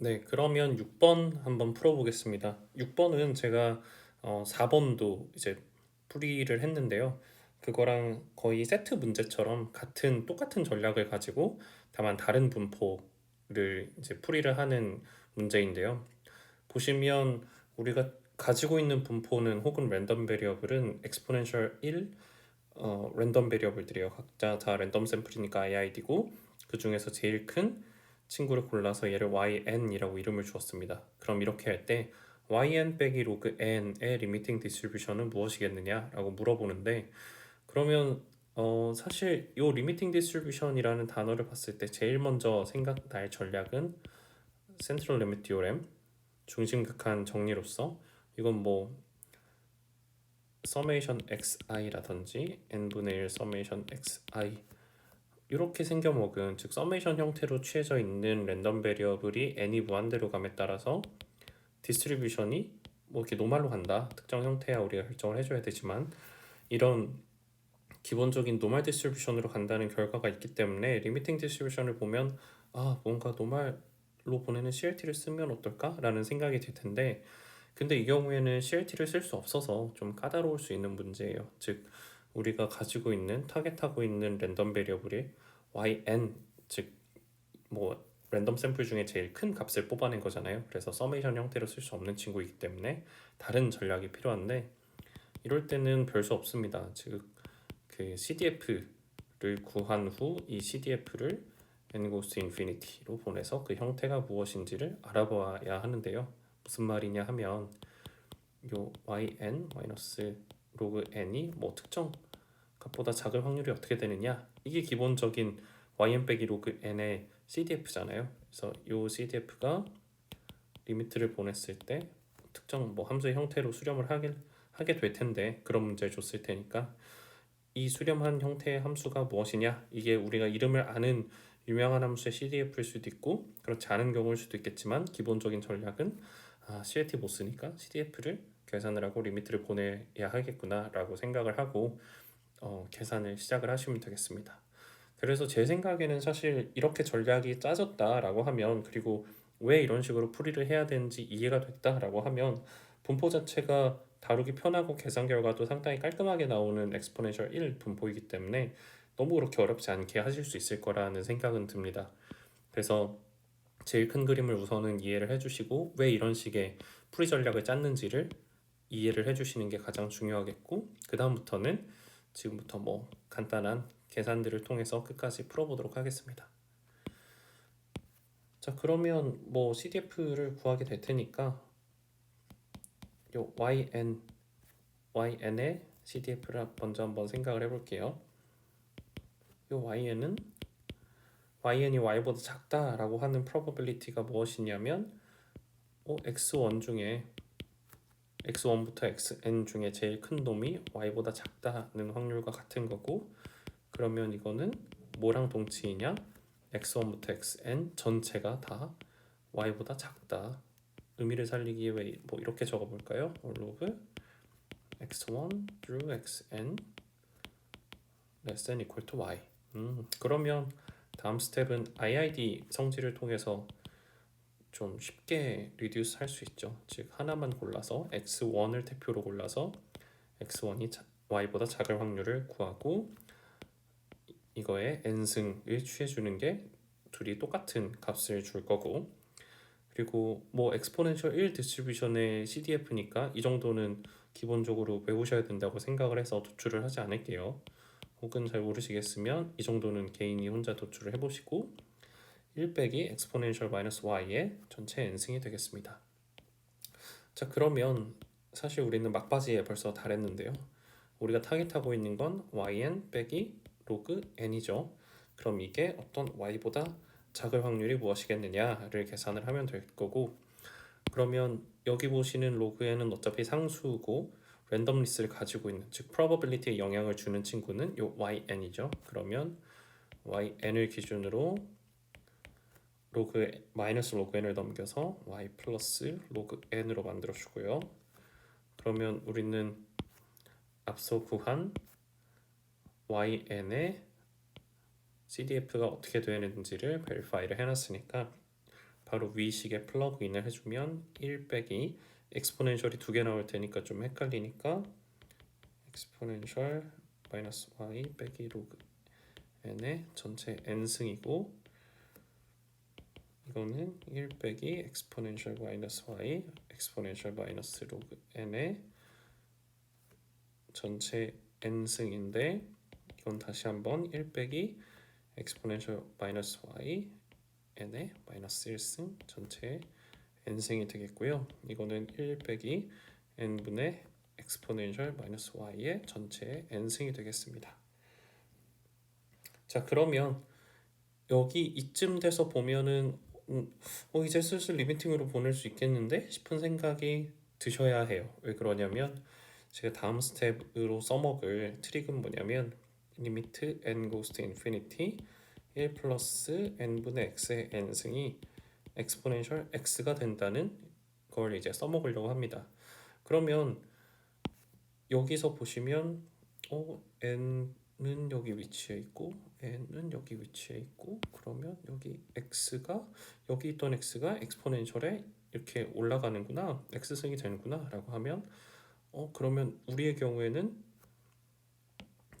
네, 그러면 6번 한번 풀어보겠습니다. 6번은 제가 4번도 이제 풀이를 했는데요. 그거랑 거의 세트 문제처럼 똑같은 전략을 가지고 다만 다른 분포를 이제 풀이를 하는 문제인데요. 보시면 우리가 가지고 있는 분포는 혹은 랜덤 베리어블은 엑스포넨셜 1 랜덤 베리어블들이에요. 각자 다 랜덤 샘플이니까 IID고 그 중에서 제일 큰 친구를 골라서 얘를 YN이라고 이름을 주었습니다. 그럼 이렇게 할 때 YN 빼기 로그 N의 리미팅 디스트리뷰션은 무엇이겠느냐라고 물어보는데 그러면 사실 이 리미팅 디스트리뷰션이라는 단어를 봤을 때 제일 먼저 생각날 전략은 센트럴 리미트 디오렘 중심극한 정리로서 이건 뭐 서메이션 xi라든지 n분의 1 서메이션 xi 이렇게 생겨먹은 즉 서메이션 형태로 취해져 있는 랜덤 베리어블이 n이 무한대로 감에 따라서 디스트리뷰션이 뭐 이렇게 노말로 간다 특정 형태야 우리가 결정을 해줘야 되지만 이런 기본적인 노말 디스트리뷰션으로 간다는 결과가 있기 때문에 리미팅 디스트리뷰션을 보면 뭔가 노말로 보내는 CLT를 쓰면 어떨까? 라는 생각이 들 텐데 근데 이 경우에는 CLT를 쓸 수 없어서 좀 까다로울 수 있는 문제예요. 즉 우리가 가지고 있는 타겟하고 있는 랜덤 베리어블이 yn 즉 뭐 랜덤 샘플 중에 제일 큰 값을 뽑아낸 거잖아요. 그래서 서메이션 형태로 쓸 수 없는 친구이기 때문에 다른 전략이 필요한데 이럴 때는 별 수 없습니다. 즉 그 CDF를 구한 후 이 CDF를 n goes to infinity로 보내서 그 형태가 무엇인지를 알아봐야 하는데요. 무슨 말이냐 하면 요 yn 마이너스 로그 n이 뭐 특정 값보다 작을 확률이 어떻게 되느냐 이게 기본적인 yn 빼기 로그 n의 CDF잖아요. 그래서 요 CDF가 리미트를 보냈을 때 특정 뭐 함수의 형태로 수렴을 하게 될 텐데 그런 문제를 줬을 테니까 이 수렴한 형태의 함수가 무엇이냐 이게 우리가 이름을 아는 유명한 함수의 CDF일 수도 있고 그렇지 않은 경우일 수도 있겠지만 기본적인 전략은 CLT 못 쓰니까 CDF를 계산을 하고 리미트를 보내야 하겠구나 라고 생각을 하고 계산을 시작을 하시면 되겠습니다. 그래서 제 생각에는 사실 이렇게 전략이 짜졌다라고 하면 그리고 왜 이런 식으로 풀이를 해야 되는지 이해가 됐다라고 하면 분포 자체가 다루기 편하고 계산 결과도 상당히 깔끔하게 나오는 엑스포넨셜 1 분포이기 때문에 너무 그렇게 어렵지 않게 하실 수 있을 거라는 생각은 듭니다. 그래서 제일 큰 그림을 우선은 이해를 해주시고 왜 이런 식의 풀이 전략을 짰는지를 이해를 해주시는 게 가장 중요하겠고 그 다음부터는 지금부터 뭐 간단한 계산들을 통해서 끝까지 풀어보도록 하겠습니다. 자 그러면 뭐 CDF를 구하게 될 테니까 요yn의 CDF를 먼저 한번 생각을 해볼게요. 요yn이 y보다 작다라고 하는 probability가 무엇이냐면 x1 중에 x1부터 xn 중에 제일 큰 놈이 y보다 작다는 확률과 같은 거고 그러면 이거는 뭐랑 동치이냐 x1부터 xn 전체가 다 y보다 작다 의미를 살리기 위해 뭐 이렇게 적어볼까요? log x1 through xn less than equal to y 그러면 다음 스텝은 IID 성질을 통해서 좀 쉽게 리듀스 할 수 있죠. 즉 하나만 골라서 x1을 대표로 골라서 x1이 y보다 작을 확률을 구하고 이거에 n승을 취해주는 게 둘이 똑같은 값을 줄 거고 그리고 뭐 엑스포넨셜 1 디스트리뷰션의 CDF니까 이 정도는 기본적으로 외우셔야 된다고 생각을 해서 도출을 하지 않을게요. 혹은 잘 모르시겠으면 이 정도는 개인이 혼자 도출을 해보시고 1 빼기 엑스포넨셜 마이너스 y의 전체 n승이 되겠습니다. 자 그러면 사실 우리는 막바지에 벌써 달했는데요. 우리가 타겟하고 있는 건 yn 빼기 로그 n이죠. 그럼 이게 어떤 y보다 작을 확률이 무엇이겠느냐를 계산을 하면 될 거고 그러면 여기 보시는 로그 n은 어차피 상수고 랜덤리스를 가지고 있는 즉 probability에 영향을 주는 친구는 요 yn이죠. 그러면 yn을 기준으로 마이너스 로그 n을 넘겨서 y 플러스 로그 n으로 만들어 주고요. 그러면 우리는 앞서 구한 yn의 CDF가 어떻게 되는지를 베리파이를 해놨으니까 바로 위식에 플러그인을 해주면 1 빼기 엑스포넨셜이 두 개 나올 테니까 좀 헷갈리니까 엑스포넨셜 마이너스 y 빼기 로그 n의 전체 n승이고, 이거는 1 빼기 엑스포넨셜 마이너스 y 엑스포넨셜 마이너스 로그 n의 전체 n승인데, 이건 다시 한번 1 빼기 엑스포넨셜 마이너스 y n의 마이너스 1승 전체 n승이 되겠고요. 이거는 1 빼기 n분의 엑스포넨셜 마이너스 y의 전체 n승이 되겠습니다. 자, 그러면 여기 이쯤 돼서 보면은 이제 슬슬 리미팅으로 보낼 수 있겠는데 싶은 생각이 드셔야 해요. 왜 그러냐면 제가 다음 스텝으로 써먹을 트릭은 뭐냐면 리미트 n goes to infinity 1 플러스 n분의 x의 n승이 엑스포넨셜 x가 된다는 걸 이제 써먹으려고 합니다. 그러면 여기서 보시면 n은 여기 위치해 있고 n은 여기 위치해 있고, 그러면 여기 x가 여기 있던 x가 엑스포넨셜에 이렇게 올라가는구나, x승이 되는구나 라고 하면 그러면 우리의 경우에는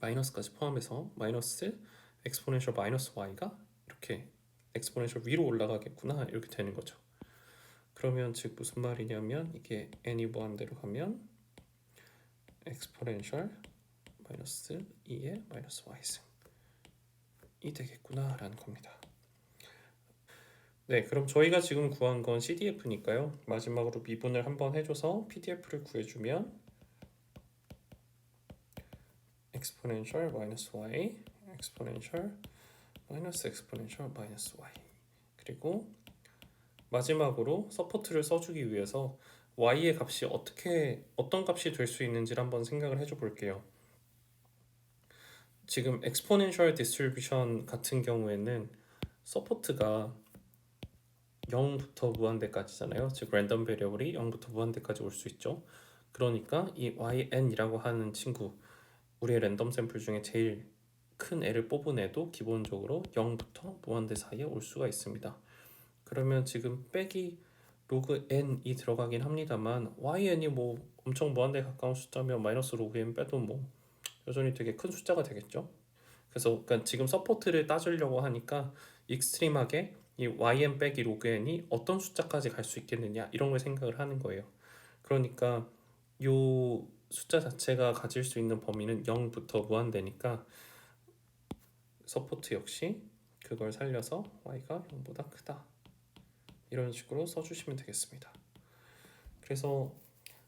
마이너스까지 포함해서 마이너스 엑스포넨셜 마이너스 y가 이렇게 엑스포넨셜 위로 올라가겠구나, 이렇게 되는 거죠. 그러면 즉 무슨 말이냐면 이게 n이 무한대로 가면 엑스포넨셜 마이너스 2의 마이너스 y승이 되겠구나 라는 겁니다. 네, 그럼 저희가 지금 구한 건 CDF니까요. 마지막으로 미분을 한번 해줘서 PDF를 구해주면 엑스포넨셜 마이너스 y 엑스포넨셜 마이너스 엑스포넨셜 마이너스 y, 그리고 마지막으로 서포트를 써주기 위해서 y의 값이 어떤 값이 될 수 있는지를 한번 생각을 해줘 볼게요. 지금 엑스포넨셜 디스트리뷰션 같은 경우에는 서포트가 0부터 무한대까지잖아요. 즉 랜덤 베리어블이 0부터 무한대까지 올 수 있죠. 그러니까 이yn이라고 하는 친구, 우리의 랜덤 샘플 중에 제일 큰 애를 뽑은 애도 기본적으로 0부터 무한대 사이에 올 수가 있습니다. 그러면 지금 빼기 로그 n이 들어가긴 합니다만 yn이 뭐 엄청 무한대 가까운 숫자면 마이너스 로그 n 빼도 뭐 여전히 되게 큰 숫자가 되겠죠. 그래서 그러니까 지금 서포트를 따지려고 하니까 익스트림하게 이 yn 빼기 로그 n이 어떤 숫자까지 갈 수 있겠느냐, 이런 걸 생각을 하는 거예요. 그러니까 요 숫자 자체가 가질 수 있는 범위는 0부터 무한대니까 서포트 역시 그걸 살려서 y가 0보다 크다, 이런 식으로 써주시면 되겠습니다. 그래서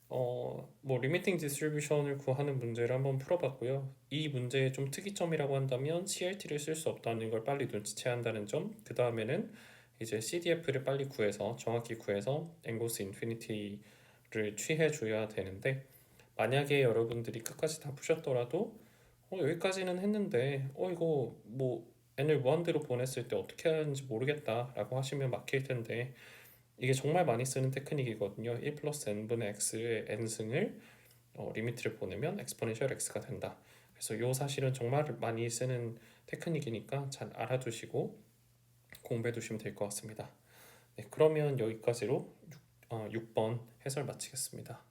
뭐 리미팅 디스트리뷰션을 구하는 문제를 한번 풀어봤고요. 이 문제의 좀 특이점이라고 한다면 CLT를 쓸 수 없다는 걸 빨리 눈치채야 한다는 점, 그 다음에는 이제 CDF를 빨리 구해서 정확히 구해서 n goes to infinity를 취해줘야 되는데, 만약에 여러분들이 끝까지 다 푸셨더라도 여기까지는 했는데 이거 뭐 n을 무한대로 보냈을 때 어떻게 하는지 모르겠다 라고 하시면 막힐 텐데, 이게 정말 많이 쓰는 테크닉이거든요. 1 플러스 n분의 x의 n승을 리미트를 보내면 엑스포넨셜 x가 된다. 그래서 이 사실은 정말 많이 쓰는 테크닉이니까 잘 알아두시고 공부해 두시면 될 것 같습니다. 네, 그러면 여기까지로 6번 해설 마치겠습니다.